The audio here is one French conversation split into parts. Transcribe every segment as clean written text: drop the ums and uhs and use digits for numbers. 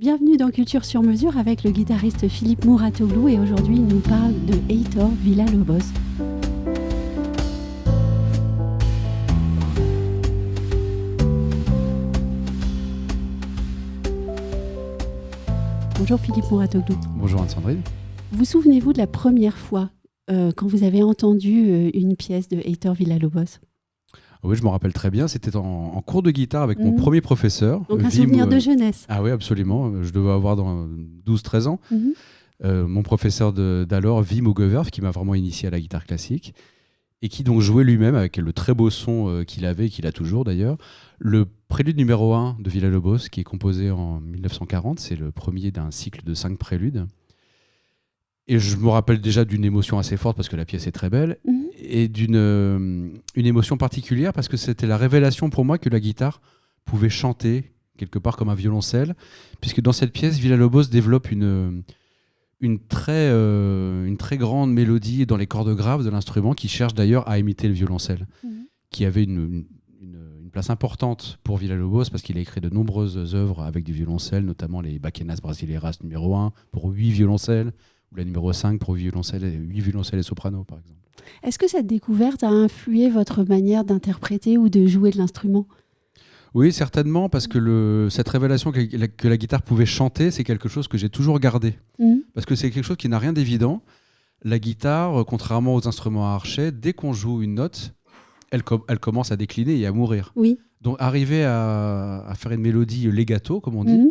Bienvenue dans Culture sur mesure avec le guitariste Philippe Mouratoglou et aujourd'hui il nous parle de Heitor Villa-Lobos. Bonjour Philippe Mouratoglou. Bonjour Anne-Sandrine. Vous souvenez-vous de la première fois quand vous avez entendu une pièce de Heitor Villa-Lobos ? Oui, je me rappelle très bien. C'était en cours de guitare avec mon premier professeur. Donc un souvenir de jeunesse. Ah oui, absolument. Je devais avoir 12-13 ans. Mon professeur d'alors, Wim Hogewerf, qui m'a vraiment initié à la guitare classique et qui donc jouait lui-même avec le très beau son qu'il avait et qu'il a toujours d'ailleurs. Le prélude numéro 1 de Villa-Lobos, qui est composé en 1940. C'est le premier d'un cycle de 5 préludes. Et je me rappelle déjà d'une émotion assez forte parce que la pièce est très belle et d'une émotion particulière parce que c'était la révélation pour moi que la guitare pouvait chanter quelque part comme un violoncelle, puisque dans cette pièce, Villa-Lobos développe une très grande mélodie dans les cordes graves de l'instrument qui cherche d'ailleurs à imiter le violoncelle, qui avait une place importante pour Villa-Lobos parce qu'il a écrit de nombreuses œuvres avec du violoncelle, notamment les Baquenas Brasileiras numéro 1 pour 8 violoncelles, ou la numéro 5 pour 8 violoncelles et soprano, par exemple. Est-ce que cette découverte a influé votre manière d'interpréter ou de jouer de l'instrument ? Oui, certainement, parce que cette révélation que la guitare pouvait chanter, c'est quelque chose que j'ai toujours gardé. Parce que c'est quelque chose qui n'a rien d'évident. La guitare, contrairement aux instruments à archet, dès qu'on joue une note, elle commence à décliner et à mourir. Oui. Donc arriver à faire une mélodie legato, comme on dit,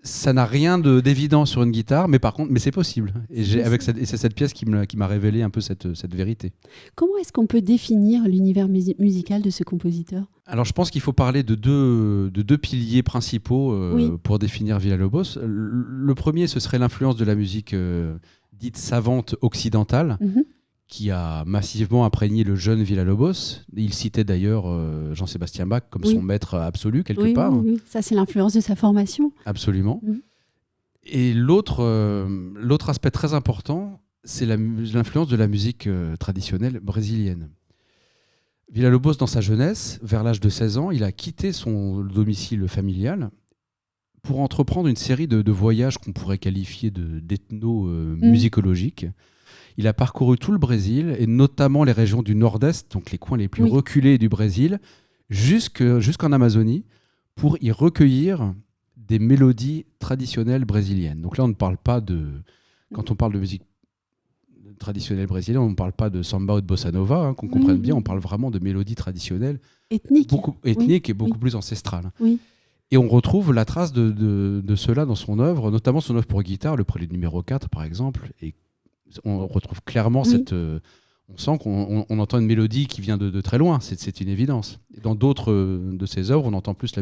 ça n'a rien d'évident sur une guitare, mais c'est possible. Et c'est cette pièce qui m'a révélé un peu cette vérité. Comment est-ce qu'on peut définir l'univers musical de ce compositeur ? Alors je pense qu'il faut parler de deux piliers principaux pour définir Villa-Lobos. Le premier, ce serait l'influence de la musique dite savante occidentale, qui a massivement imprégné le jeune Villa-Lobos. Il citait d'ailleurs Jean-Sébastien Bach comme son maître absolu, quelque part. Oui. Ça, c'est l'influence de sa formation. Absolument. Et l'autre aspect très important, c'est l'influence de la musique traditionnelle brésilienne. Villa-Lobos, dans sa jeunesse, vers l'âge de 16 ans, il a quitté son domicile familial pour entreprendre une série de voyages qu'on pourrait qualifier d'ethno-musicologiques. Il a parcouru tout le Brésil, et notamment les régions du nord-est, donc les coins les plus reculés du Brésil, jusqu'en Amazonie, pour y recueillir des mélodies traditionnelles brésiliennes. Donc là, on ne parle pas quand on parle de musique traditionnelle brésilienne, on ne parle pas de samba ou de bossa nova, qu'on comprenne bien, on parle vraiment de mélodies traditionnelles ethniques et beaucoup plus ancestrales. Et on retrouve la trace de cela dans son œuvre, notamment son œuvre pour guitare, le prélude numéro 4 par exemple, et on retrouve clairement on sent qu'on entend une mélodie qui vient de très loin, c'est une évidence. Et dans d'autres de ses œuvres, on entend plus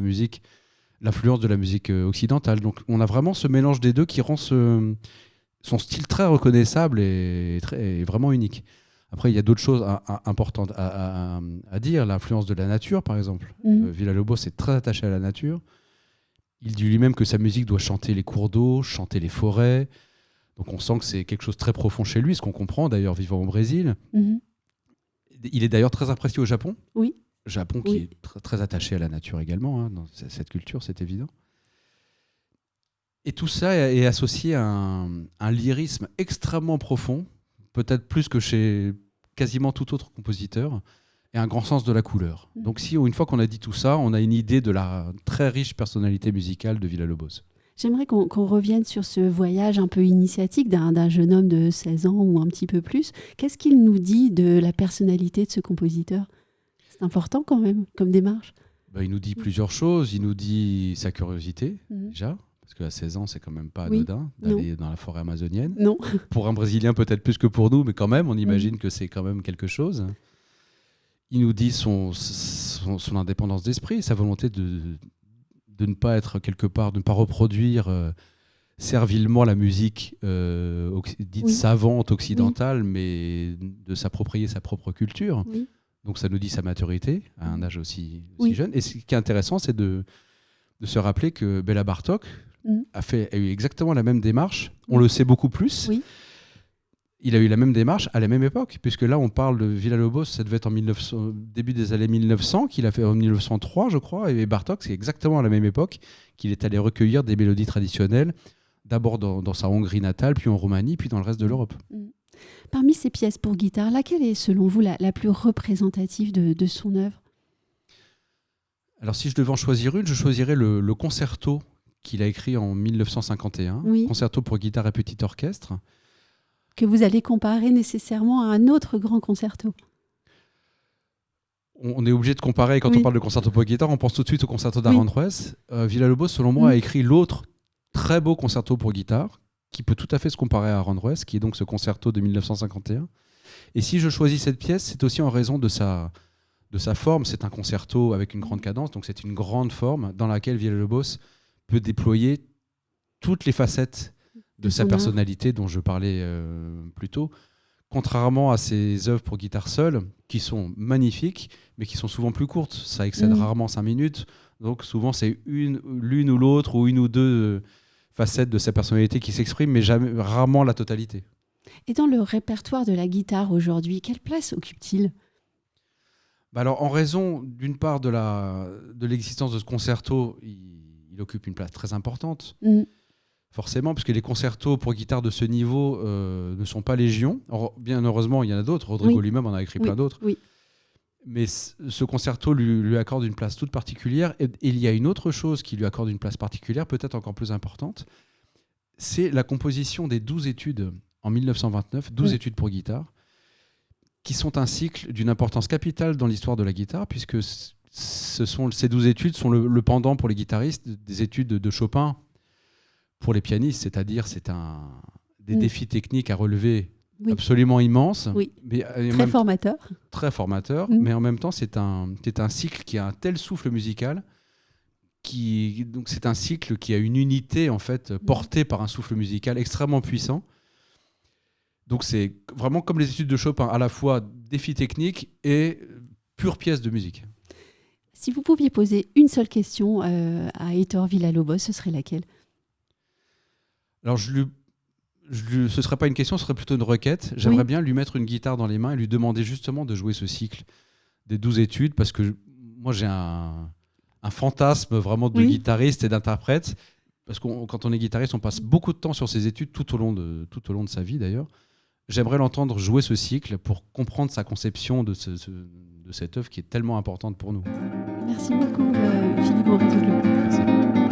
l'influence de la musique occidentale. Donc on a vraiment ce mélange des deux qui rend son style très reconnaissable et vraiment unique. Après, il y a d'autres choses importantes à dire. L'influence de la nature, par exemple. Villa-Lobos est très attaché à la nature. Il dit lui-même que sa musique doit chanter les cours d'eau, chanter les forêts. Donc on sent que c'est quelque chose de très profond chez lui, ce qu'on comprend d'ailleurs vivant au Brésil. Il est d'ailleurs très apprécié au Japon. Oui. Japon qui est très attaché à la nature également, dans cette culture, c'est évident. Et tout ça est associé à un lyrisme extrêmement profond, peut-être plus que chez quasiment tout autre compositeur, et un grand sens de la couleur. Donc une fois qu'on a dit tout ça, on a une idée de la très riche personnalité musicale de Villa-Lobos. J'aimerais qu'on revienne sur ce voyage un peu initiatique d'un jeune homme de 16 ans ou un petit peu plus. Qu'est-ce qu'il nous dit de la personnalité de ce compositeur ? C'est important quand même, comme démarche. Il nous dit plusieurs choses. Il nous dit sa curiosité, déjà, parce qu'à 16 ans, c'est quand même pas anodin d'aller dans la forêt amazonienne. Non. Pour un Brésilien, peut-être plus que pour nous, mais quand même, on imagine que c'est quand même quelque chose. Il nous dit son indépendance d'esprit, sa volonté de ne pas être quelque part, de ne pas reproduire servilement la musique dite savante occidentale, mais de s'approprier sa propre culture. Donc ça nous dit sa maturité à un âge aussi jeune. Et ce qui est intéressant, c'est de se rappeler que Béla Bartók a eu exactement la même démarche. On le sait beaucoup plus. il a eu la même démarche à la même époque, puisque là, on parle de Villa-Lobos, ça devait être en 1900, début des années 1900, qu'il a fait en 1903, je crois, et Bartók, c'est exactement à la même époque qu'il est allé recueillir des mélodies traditionnelles, d'abord dans sa Hongrie natale, puis en Roumanie, puis dans le reste de l'Europe. Parmi ces pièces pour guitare, laquelle est, selon vous, la plus représentative de son œuvre ? Alors, si je devais en choisir une, je choisirais le concerto qu'il a écrit en 1951, concerto pour guitare et petit orchestre. Que vous allez comparer nécessairement à un autre grand concerto. On est obligé de comparer, quand on parle de concerto pour guitare, on pense tout de suite au concerto d'Aranjuez. Villa-Lobos, selon moi, a écrit l'autre très beau concerto pour guitare, qui peut tout à fait se comparer à Aranjuez, qui est donc ce concerto de 1951. Et si je choisis cette pièce, c'est aussi en raison de sa forme. C'est un concerto avec une grande cadence, donc c'est une grande forme dans laquelle Villa-Lobos peut déployer toutes les facettes de sa personnalité dont je parlais plus tôt, contrairement à ses œuvres pour guitare seule, qui sont magnifiques, mais qui sont souvent plus courtes. Ça excède rarement 5 minutes, donc souvent c'est l'une ou l'autre, ou une ou deux facettes de sa personnalité qui s'expriment, mais rarement la totalité. Et dans le répertoire de la guitare aujourd'hui, quelle place occupe-t-il ? Alors, en raison, d'une part, de l'existence de ce concerto, il occupe une place très importante. Forcément, puisque les concertos pour guitare de ce niveau ne sont pas légion. Bien heureusement, il y en a d'autres. Rodrigo lui-même en a écrit plein d'autres. Mais ce concerto lui accorde une place toute particulière. Et il y a une autre chose qui lui accorde une place particulière, peut-être encore plus importante, c'est la composition des 12 études en 1929, 12 études pour guitare, qui sont un cycle d'une importance capitale dans l'histoire de la guitare, puisque ces 12 études sont le pendant pour les guitaristes des études de Chopin pour les pianistes, c'est-à-dire c'est des défis techniques à relever absolument immenses. Mais, très formateur. Très formateur, mais en même temps c'est un cycle qui a un tel souffle musical, donc c'est un cycle qui a une unité en fait, portée par un souffle musical extrêmement puissant. Donc c'est vraiment comme les études de Chopin, à la fois défi technique et pure pièce de musique. Si vous pouviez poser une seule question à Heitor Villa-Lobos, ce serait laquelle ? Alors ce ne serait pas une question, ce serait plutôt une requête. J'aimerais bien lui mettre une guitare dans les mains et lui demander justement de jouer ce cycle des 12 études, parce que moi j'ai un fantasme vraiment de guitariste et d'interprète, parce que quand on est guitariste, on passe beaucoup de temps sur ces études tout au long de sa vie d'ailleurs. J'aimerais l'entendre jouer ce cycle pour comprendre sa conception de cette œuvre qui est tellement importante pour nous. Merci beaucoup, Philippe Morizot. Merci.